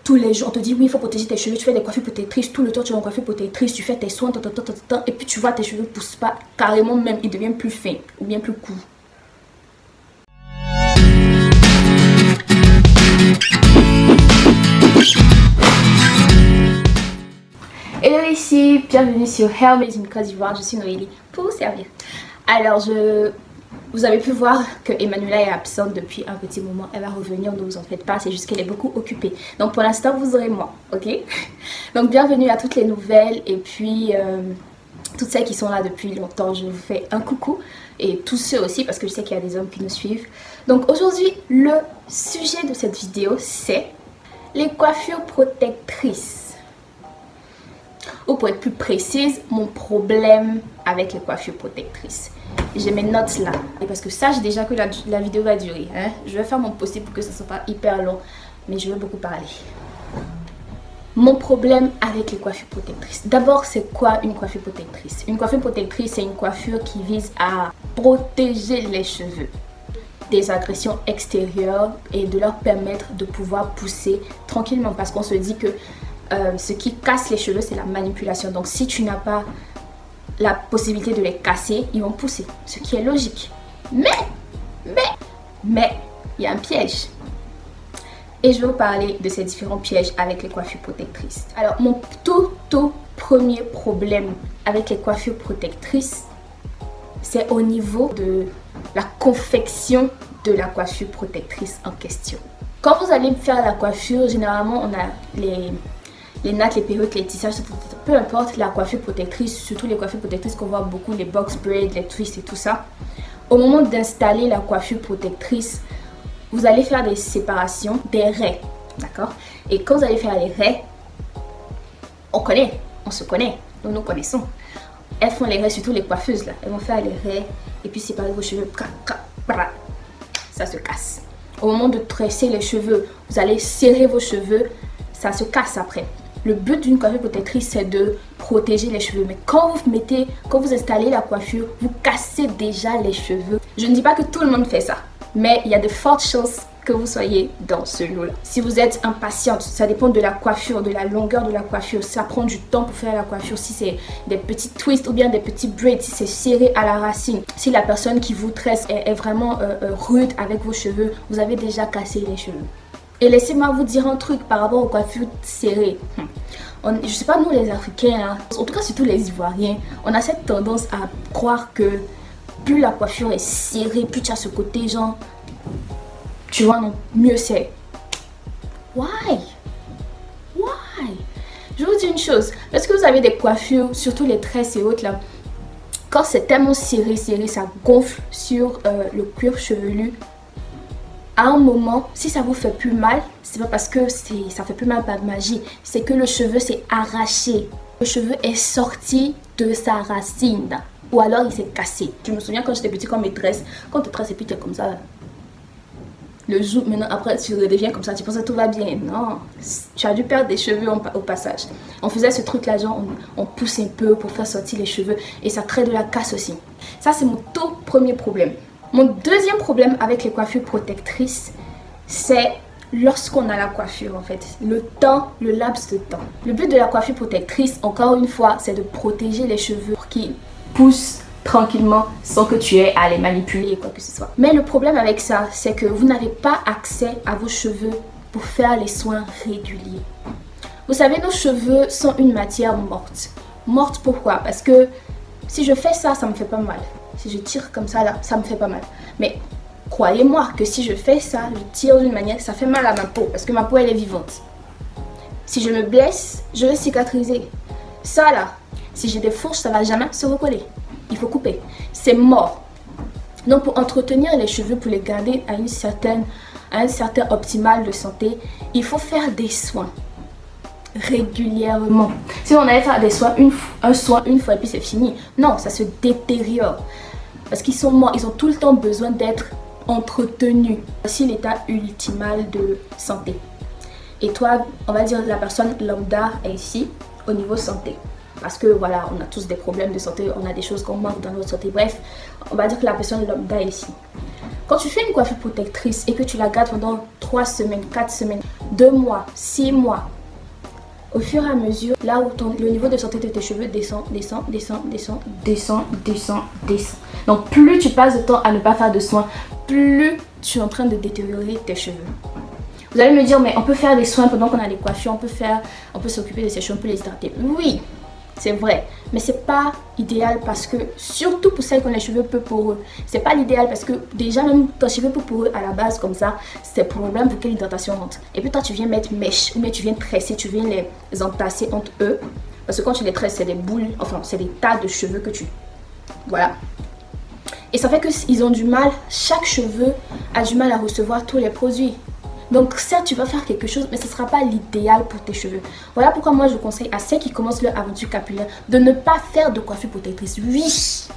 tous les jours on te dit oui il faut protéger tes cheveux, tu fais des coiffures protectrices, tout le temps tu vas en coiffure protectrice, tu fais tes soins, et puis tu vois tes cheveux ne poussent pas, carrément même ils deviennent plus fins ou bien plus courts. Hello ici, bienvenue sur Hair Made in Côte d'Ivoire, je suis Noélie pour vous servir. Alors vous avez pu voir que Emmanuela est absente depuis un petit moment, elle va revenir, ne vous en faites pas, c'est juste qu'elle est beaucoup occupée. Donc pour l'instant vous aurez moi, ok? Donc bienvenue à toutes les nouvelles et puis toutes celles qui sont là depuis longtemps, je vous fais un coucou. Et tous ceux aussi parce que je sais qu'il y a des hommes qui nous suivent. Donc aujourd'hui le sujet de cette vidéo c'est les coiffures protectrices. Ou pour être plus précise, mon problème avec les coiffures protectrices. J'ai mes notes là. Et parce que sache déjà que la vidéo va durer. Hein? Je vais faire mon possible pour que ça ne soit pas hyper long. Mais je vais beaucoup parler. Mon problème avec les coiffures protectrices. D'abord, c'est quoi une coiffure protectrice? Une coiffure protectrice, c'est une coiffure qui vise à protéger les cheveux des agressions extérieures et de leur permettre de pouvoir pousser tranquillement. Parce qu'on se dit que ce qui casse les cheveux, c'est la manipulation. Donc si tu n'as pas la possibilité de les casser, ils vont pousser. Ce qui est logique. Mais, il y a un piège. Et je vais vous parler de ces différents pièges avec les coiffures protectrices. Alors, mon tout premier problème avec les coiffures protectrices, c'est au niveau de la confection de la coiffure protectrice en question. Quand vous allez faire la coiffure, généralement, on a les nattes, les perruques, les tissages, peu importe la coiffure protectrice, surtout les coiffures protectrices qu'on voit beaucoup, les box braids, les twists et tout ça. Au moment d'installer la coiffure protectrice, vous allez faire des séparations, des raies, d'accord? Et quand vous allez faire les raies, on se connaît, nous connaissons. Elles font les raies, surtout les coiffeuses là, elles vont faire les raies et puis séparer vos cheveux, ça se casse. Au moment de tresser les cheveux, vous allez serrer vos cheveux, ça se casse après. Le but d'une coiffure protectrice, c'est de protéger les cheveux. Mais quand vous installez la coiffure, vous cassez déjà les cheveux. Je ne dis pas que tout le monde fait ça, mais il y a de fortes chances que vous soyez dans ce lot-là. Si vous êtes impatiente, ça dépend de la coiffure, de la longueur de la coiffure. Ça prend du temps pour faire la coiffure. Si c'est des petits twists ou bien des petits braids, si c'est serré à la racine. Si la personne qui vous tresse est vraiment rude avec vos cheveux, vous avez déjà cassé les cheveux. Et laissez-moi vous dire un truc par rapport aux coiffures serrées. Je sais pas, nous les Africains, hein, en tout cas surtout les Ivoiriens, on a cette tendance à croire que plus la coiffure est serrée, plus tu as ce côté genre, tu vois, non, mieux c'est. Why? Je vous dis une chose, parce que vous avez des coiffures, surtout les tresses et autres là, quand c'est tellement serré, ça gonfle sur le cuir chevelu. À un moment, si ça vous fait plus mal, c'est pas parce que ça fait plus mal par magie, c'est que le cheveu s'est arraché. Le cheveu est sorti de sa racine. Ou alors il s'est cassé. Je me souviens quand j'étais petite, quand mes tresses, quand tu tresses et puis tu es comme ça. Le jour, maintenant après tu redeviens comme ça, tu penses que tout va bien. Non, tu as dû perdre des cheveux au passage. On faisait ce truc là, genre on pousse un peu pour faire sortir les cheveux et ça crée de la casse aussi. Ça c'est mon tout premier problème. Mon deuxième problème avec les coiffures protectrices, c'est lorsqu'on a la coiffure en fait. Le laps de temps. Le but de la coiffure protectrice, encore une fois, c'est de protéger les cheveux pour qu'ils poussent tranquillement sans que tu aies à les manipuler ou quoi que ce soit. Mais le problème avec ça, c'est que vous n'avez pas accès à vos cheveux pour faire les soins réguliers. Vous savez, nos cheveux sont une matière morte. Morte pourquoi? Parce que si je fais ça, ça me fait pas mal. Si je tire comme ça là, ça me fait pas mal. Mais croyez-moi que si je fais ça, je tire d'une manière, ça fait mal à ma peau. Parce que ma peau elle est vivante. Si je me blesse, je vais cicatriser. Ça là, si j'ai des fourches, ça va jamais se recoller. Il faut couper. C'est mort. Donc pour entretenir les cheveux, pour les garder à un certain optimal de santé, il faut faire des soins. Régulièrement. Si on allait faire des soins, un soin une fois et puis c'est fini. Non, ça se détériore. Parce qu'ils sont morts, ils ont tout le temps besoin d'être entretenus. Voici l'état ultimal de santé. Et toi, on va dire la personne lambda est ici au niveau santé. Parce que voilà, on a tous des problèmes de santé, on a des choses qu'on manque dans notre santé. Bref, on va dire que la personne lambda est ici. Quand tu fais une coiffure protectrice et que tu la gardes pendant 3 semaines, 4 semaines, 2 mois, 6 mois, au fur et à mesure, là où le niveau de santé de tes cheveux descend. Donc plus tu passes de temps à ne pas faire de soins, plus tu es en train de détériorer tes cheveux. Vous allez me dire, mais on peut faire des soins pendant qu'on a les coiffures, on peut s'occuper de ses cheveux, on peut les hydrater. Oui, c'est vrai, mais c'est pas idéal parce que, surtout pour celles qui ont les cheveux peu poreux, c'est pas l'idéal parce que déjà même ton cheveu peu poreux à la base comme ça, c'est problème pour que l'hydratation rentre. Et puis toi tu viens mettre mèche ou bien tu viens tresser, tu viens les entasser entre eux. Parce que quand tu les tresses, c'est des boules, enfin c'est des tas de cheveux que tu... Voilà. Et ça fait qu'ils ont du mal, chaque cheveu a du mal à recevoir tous les produits. Donc certes tu vas faire quelque chose mais ce ne sera pas l'idéal pour tes cheveux. Voilà pourquoi moi je conseille à ceux qui commencent leur aventure capillaire de ne pas faire de coiffure protectrice. Oui,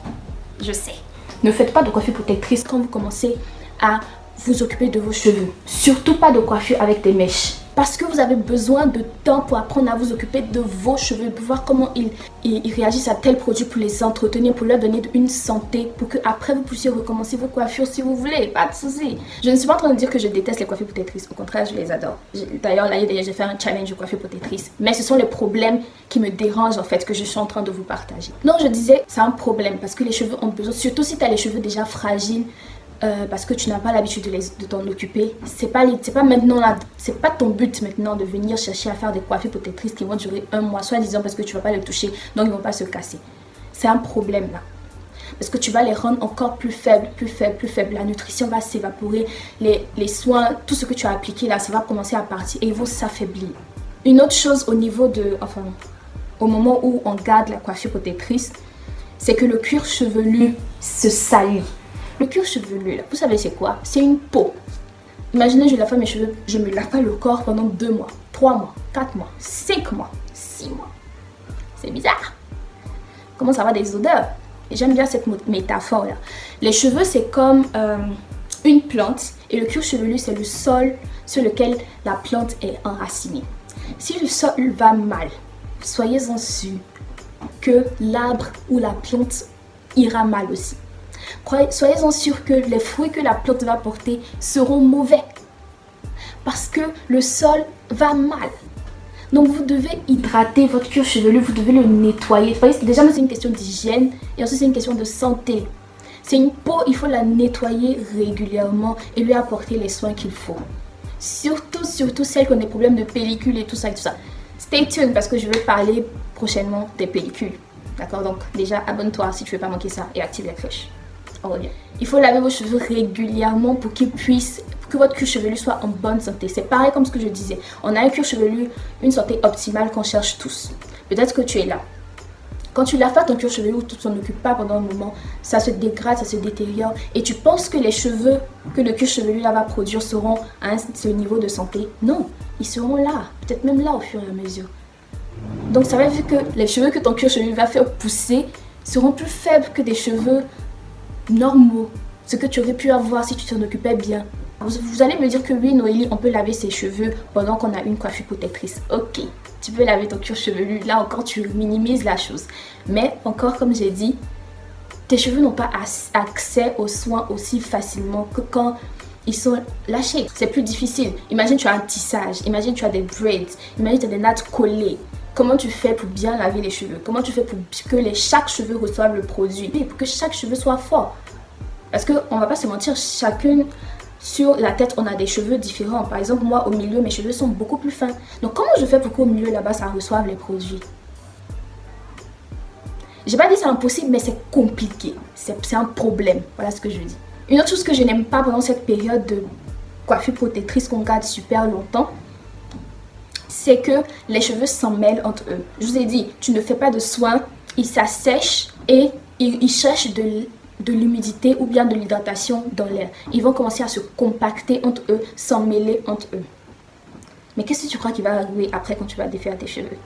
je sais. Ne faites pas de coiffure protectrice quand vous commencez à vous occuper de vos cheveux. Surtout pas de coiffure avec des mèches. Parce que vous avez besoin de temps pour apprendre à vous occuper de vos cheveux, pour voir comment ils réagissent à tel produit, pour les entretenir, pour leur donner une santé, pour que après vous puissiez recommencer vos coiffures si vous voulez, pas de souci. Je ne suis pas en train de dire que je déteste les coiffures protectrices, au contraire je les adore. D'ailleurs l'année dernière j'ai fait un challenge de coiffure protectrice, mais ce sont les problèmes qui me dérangent en fait, que je suis en train de vous partager. Donc je disais, c'est un problème parce que les cheveux ont besoin, surtout si tu as les cheveux déjà fragiles, parce que tu n'as pas l'habitude de t'en occuper. C'est pas maintenant là, c'est pas ton but maintenant de venir chercher à faire des coiffures protectrices qui vont durer 1 mois, soit disant parce que tu vas pas les toucher, donc ils vont pas se casser. C'est un problème là. Parce que tu vas les rendre encore plus faibles. La nutrition va s'évaporer, les soins, tout ce que tu as appliqué là, ça va commencer à partir et ils vont s'affaiblir. Une autre chose au niveau de, enfin, au moment où on garde la coiffure protectrice, c'est que le cuir chevelu se salit. Le cuir chevelu, là, vous savez c'est quoi? C'est une peau. Imaginez, je lave pas mes cheveux, je me lave pas le corps pendant 2 mois, 3 mois, 4 mois, 5 mois, 6 mois. C'est bizarre. Comment ça va des odeurs? J'aime bien cette métaphore là. Les cheveux c'est comme une plante et le cuir chevelu c'est le sol sur lequel la plante est enracinée. Si le sol va mal, soyez-en sûrs que l'arbre ou la plante ira mal aussi. Soyez-en sûrs que les fruits que la plante va porter seront mauvais. Parce que le sol va mal. Donc vous devez hydrater votre cuir chevelu, vous devez le nettoyer. Vous voyez, déjà c'est une question d'hygiène et ensuite c'est une question de santé. C'est une peau, il faut la nettoyer régulièrement et lui apporter les soins qu'il faut. Surtout celles qui ont des problèmes de pellicule et tout ça et tout ça. Stay tuned parce que je vais parler prochainement des pellicules. D'accord, donc déjà abonne-toi si tu ne veux pas manquer ça et active la cloche. On revient. Il faut laver vos cheveux régulièrement pour que votre cuir chevelu soit en bonne santé. C'est pareil comme ce que je disais. On a un cuir chevelu, une santé optimale qu'on cherche tous. Peut-être que tu es là. Quand tu laves pas ton cuir chevelu ou tu t'en occupes pas pendant un moment, ça se dégrade, ça se détériore et tu penses que les cheveux que le cuir chevelu là va produire seront à ce niveau de santé. Non, ils seront là, peut-être même là au fur et à mesure. Donc ça veut dire que les cheveux que ton cuir chevelu va faire pousser seront plus faibles que des cheveux normaux, ce que tu aurais pu avoir si tu t'en occupais bien. Vous allez me dire que oui Noélie, on peut laver ses cheveux pendant qu'on a une coiffure protectrice. Ok, tu peux laver ton cuir chevelu, là encore tu minimises la chose. Mais encore comme j'ai dit, tes cheveux n'ont pas accès aux soins aussi facilement que quand ils sont lâchés. C'est plus difficile. Imagine tu as un tissage, imagine tu as des braids, imagine tu as des nattes collées. Comment tu fais pour bien laver les cheveux? Comment tu fais pour que chaque cheveu reçoive le produit? Et pour que chaque cheveu soit fort. Parce qu'on va pas se mentir, chacune sur la tête, on a des cheveux différents. Par exemple, moi au milieu, mes cheveux sont beaucoup plus fins. Donc comment je fais pour qu'au milieu là-bas, ça reçoive les produits? J'ai pas dit c'est impossible, mais c'est compliqué. C'est un problème. Voilà ce que je dis. Une autre chose que je n'aime pas pendant cette période de coiffure protectrice qu'on garde super longtemps, c'est que les cheveux s'en mêlent entre eux. Je vous ai dit, tu ne fais pas de soins, ils s'assèchent et ils cherchent de l'humidité ou bien de l'hydratation dans l'air. Ils vont commencer à se compacter entre eux, s'en mêler entre eux. Mais qu'est-ce que tu crois qui va arriver après quand tu vas défaire tes cheveux?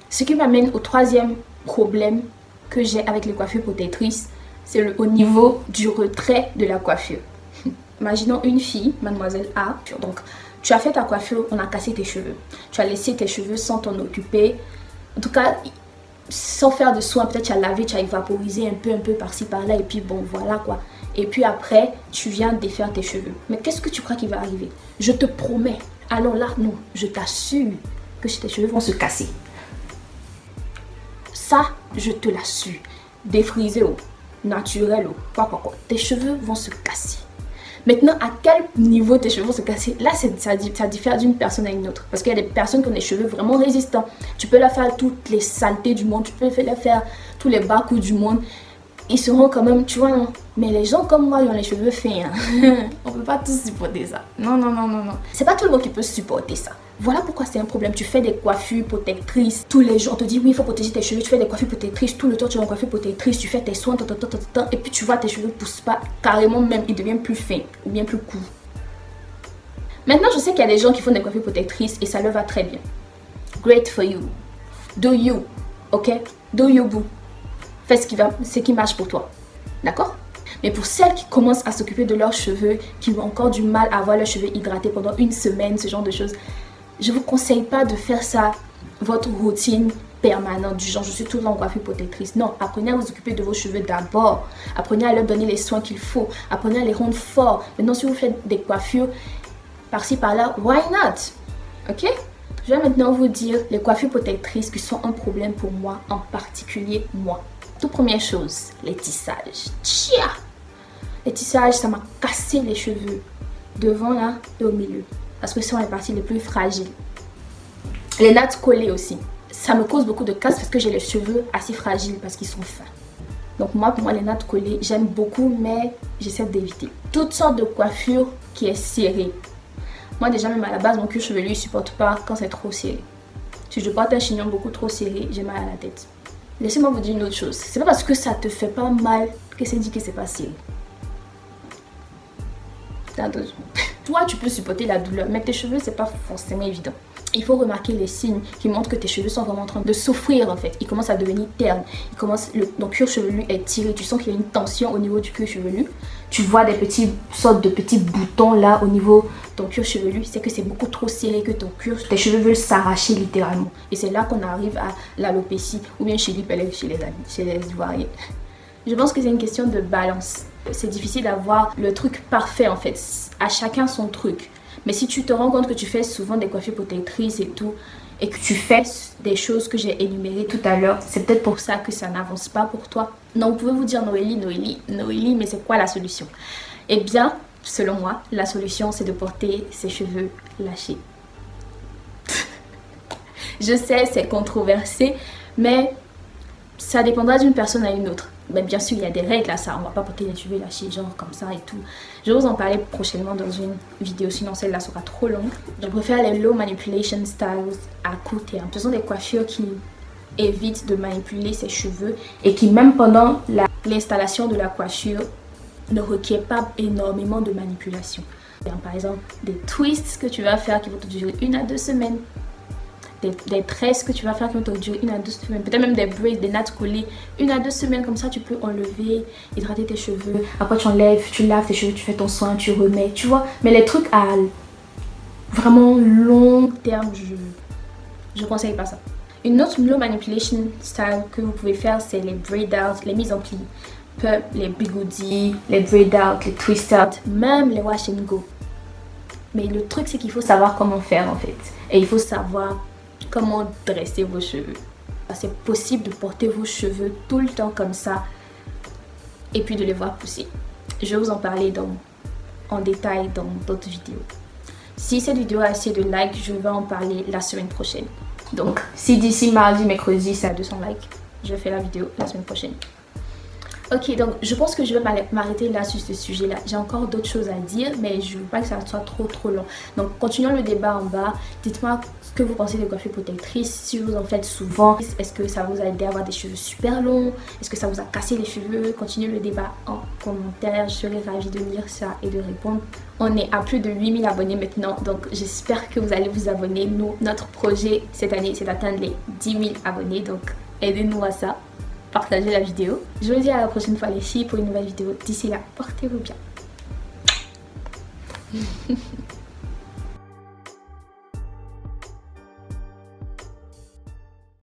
Ce qui m'amène au troisième problème que j'ai avec les coiffures protectrices, c'est au niveau du retrait de la coiffure. Imaginons une fille, mademoiselle A, donc tu as fait ta coiffure, on a cassé tes cheveux. Tu as laissé tes cheveux sans t'en occuper. En tout cas, sans faire de soins, peut-être tu as lavé, tu as évaporisé un peu par-ci par-là et puis bon voilà quoi. et puis après tu viens défaire tes cheveux. Mais qu'est-ce que tu crois qui va arriver? Je te promets, alors là non, je t'assure que tes cheveux vont se casser. Ça, je te l'assure. Défrisé ou naturel ou quoi. Tes cheveux vont se casser. Maintenant, à quel niveau tes cheveux vont se casser? Là, ça diffère d'une personne à une autre. Parce qu'il y a des personnes qui ont des cheveux vraiment résistants. Tu peux leur faire toutes les saletés du monde. Tu peux leur faire tous les bas coups du monde. Ils seront quand même, tu vois, non? Mais les gens comme moi, ils ont les cheveux fins. Hein. On peut pas tous supporter ça. Non. C'est pas tout le monde qui peut supporter ça. Voilà pourquoi c'est un problème. Tu fais des coiffures protectrices. Tous les jours, on te dit oui, il faut protéger tes cheveux. Tu fais des coiffures protectrices. Tout le temps, tu as une coiffure protectrice. Tu fais tes soins, et puis tu vois, tes cheveux ne poussent pas. Carrément même, ils deviennent plus fins ou bien plus courts. Maintenant, je sais qu'il y a des gens qui font des coiffures protectrices et ça leur va très bien. Great for you. Do you. Ok? Do you boo. Fais ce qui marche pour toi. D'accord? Mais pour celles qui commencent à s'occuper de leurs cheveux, qui ont encore du mal à avoir leurs cheveux hydratés pendant une semaine, ce genre de choses, je ne vous conseille pas de faire ça, votre routine permanente, du genre je suis tout le temps en coiffure protectrice. Non, apprenez à vous occuper de vos cheveux d'abord. Apprenez à leur donner les soins qu'il faut. Apprenez à les rendre forts. Maintenant, si vous faites des coiffures par-ci par-là, why not? Ok? Je vais maintenant vous dire les coiffures protectrices qui sont un problème pour moi, en particulier moi. Toute première chose, les tissages. Tchia! Les tissages, ça m'a cassé les cheveux. Devant là et au milieu. Parce que ce sont les parties les plus fragiles. Les nattes collées aussi. Ça me cause beaucoup de casse parce que j'ai les cheveux assez fragiles parce qu'ils sont fins. Donc pour moi, les nattes collées, j'aime beaucoup, mais j'essaie d'éviter. Toutes sortes de coiffures qui est serrée. Moi déjà, même à la base, mon cuir chevelu ne supporte pas quand c'est trop serré. Si je porte un chignon beaucoup trop serré, j'ai mal à la tête. Laissez-moi vous dire une autre chose. C'est pas parce que ça te fait pas mal que c'est dit que c'est pas serré. Attention. Toi, tu peux supporter la douleur, mais tes cheveux, c'est pas forcément évident. Il faut remarquer les signes qui montrent que tes cheveux sont vraiment en train de souffrir en fait. Ils commencent à devenir ternes. Ton cuir chevelu est tiré. Tu sens qu'il y a une tension au niveau du cuir chevelu. Tu vois des sortes de petits boutons là au niveau de ton cuir chevelu. C'est que c'est beaucoup trop serré que tes cheveux veulent s'arracher littéralement. Et c'est là qu'on arrive à l'alopécie ou bien chez les Ivoiriens. Je pense que c'est une question de balance. C'est difficile d'avoir le truc parfait en fait. À chacun son truc. Mais si tu te rends compte que tu fais souvent des coiffures protectrices et tout, et que tu fais des choses que j'ai énumérées tout à l'heure, c'est peut-être pour ça que ça n'avance pas pour toi. Non, vous pouvez vous dire Noélie, mais c'est quoi la solution? Eh bien, selon moi, la solution c'est de porter ses cheveux lâchés. Je sais, c'est controversé, mais ça dépendra d'une personne à une autre. Mais bien sûr, il y a des règles à ça. On ne va pas porter les cheveux lâchés, genre comme ça et tout. Je vais vous en parler prochainement dans une vidéo, sinon celle-là sera trop longue. Je préfère les low manipulation styles à court terme. Ce sont des coiffures qui évitent de manipuler ses cheveux et qui, même pendant l'installation de la coiffure, ne requiert pas énormément de manipulation. Par exemple, des twists que tu vas faire qui vont te durer 1 à 2 semaines. Des tresses que tu vas faire qui vont te durer 1 à 2 semaines. Peut-être même des braids, des nattes collées. 1 à 2 semaines, comme ça tu peux enlever, hydrater tes cheveux. Après tu enlèves, tu laves tes cheveux, tu fais ton soin, tu remets, tu vois. Mais les trucs à vraiment long terme, je conseille pas ça. Une autre low manipulation style que vous pouvez faire, c'est les braid out, les mises en pli. Les bigoudis, les braid out, les twist out, même les wash and go. Mais le truc c'est qu'il faut savoir comment faire en fait. Et il faut savoir comment dresser vos cheveux. C'est possible de porter vos cheveux tout le temps comme ça et puis de les voir pousser. Je vais vous en parler en détail dans d'autres vidéos. Si cette vidéo a assez de likes, je vais en parler la semaine prochaine. Donc si d'ici mardi, mercredi, ça a 200 likes, je fais la vidéo la semaine prochaine. Ok, donc je pense que je vais m'arrêter là sur ce sujet-là. J'ai encore d'autres choses à dire, mais je ne veux pas que ça soit trop long. Donc continuons le débat en bas. Dites-moi ce que vous pensez des coiffures protectrices, si vous en faites souvent. Est-ce que ça vous a aidé à avoir des cheveux super longs? Est-ce que ça vous a cassé les cheveux? Continuez le débat en commentaire. Je serai ravie de lire ça et de répondre. On est à plus de 8000 abonnés maintenant, donc j'espère que vous allez vous abonner. Notre projet cette année, c'est d'atteindre les 10 000 abonnés, donc aidez-nous à ça. Partagez la vidéo. Je vous dis à la prochaine fois les filles pour une nouvelle vidéo. D'ici là, portez-vous bien.